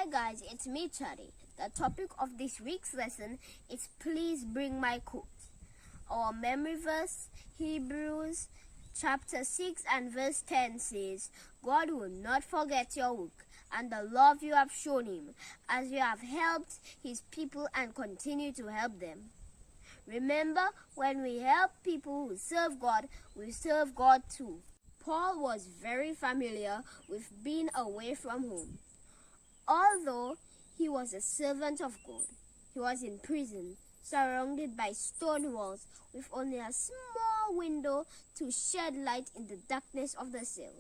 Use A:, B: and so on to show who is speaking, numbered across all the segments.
A: Hi guys, it's me Chari. The topic of this week's lesson is Please Bring My Coat. Our memory verse, Hebrews chapter 6 and verse 10 says, God will not forget your work and the love you have shown him as you have helped his people and continue to help them. Remember, when we help people who serve God, we serve God too. Paul was very familiar with being away from home. Although he was a servant of God, he was in prison, surrounded by stone walls, with only a small window to shed light in the darkness of the cell.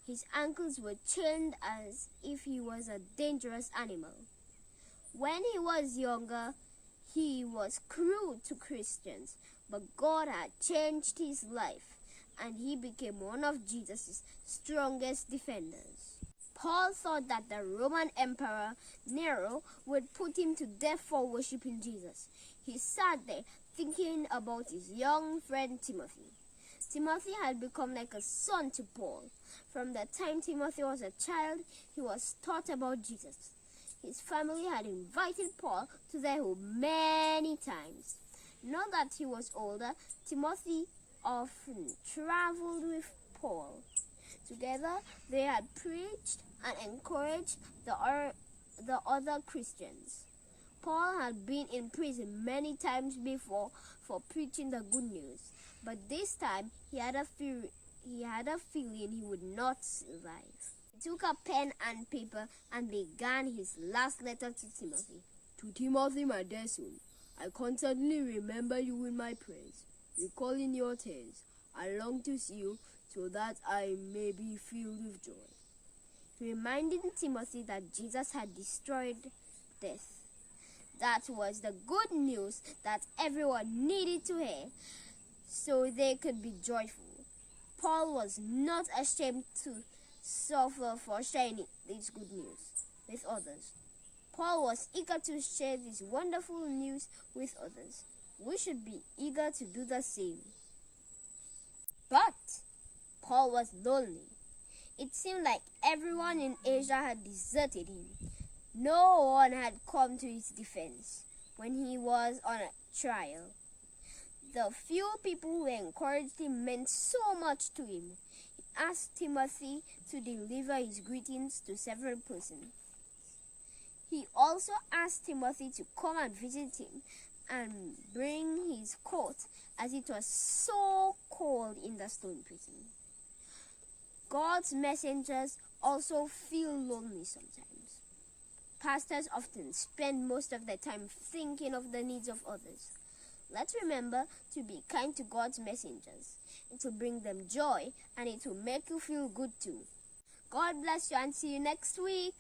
A: His ankles were chained as if he was a dangerous animal. When he was younger, he was cruel to Christians, but God had changed his life, and he became one of Jesus' strongest defenders. Paul thought that the Roman Emperor Nero would put him to death for worshiping Jesus. He sat there thinking about his young friend Timothy. Timothy had become like a son to Paul. From the time Timothy was a child, he was taught about Jesus. His family had invited Paul to their home many times. Now that he was older, Timothy often traveled with Paul. Together, they had preached and encouraged the other Christians. Paul had been in prison many times before for preaching the good news, but this time he had a feeling he would not survive. He took a pen and paper and began his last letter to Timothy. To Timothy, my dear son, I constantly remember you in my prayers, recalling your tears. I long to see you so that I may be filled with joy. Reminding Timothy that Jesus had destroyed death. That was the good news that everyone needed to hear so they could be joyful. Paul was not ashamed to suffer for sharing this good news with others. Paul was eager to share this wonderful news with others. We should be eager to do the same. But Paul was lonely. It seemed like everyone in Asia had deserted him. No one had come to his defense when he was on a trial. The few people who encouraged him meant so much to him. He asked Timothy to deliver his greetings to several persons. He also asked Timothy to come and visit him and bring his coat as it was so cold in the stone prison. God's messengers also feel lonely sometimes. Pastors often spend most of their time thinking of the needs of others. Let's remember to be kind to God's messengers. It will bring them joy and it will make you feel good too. God bless you and see you next week.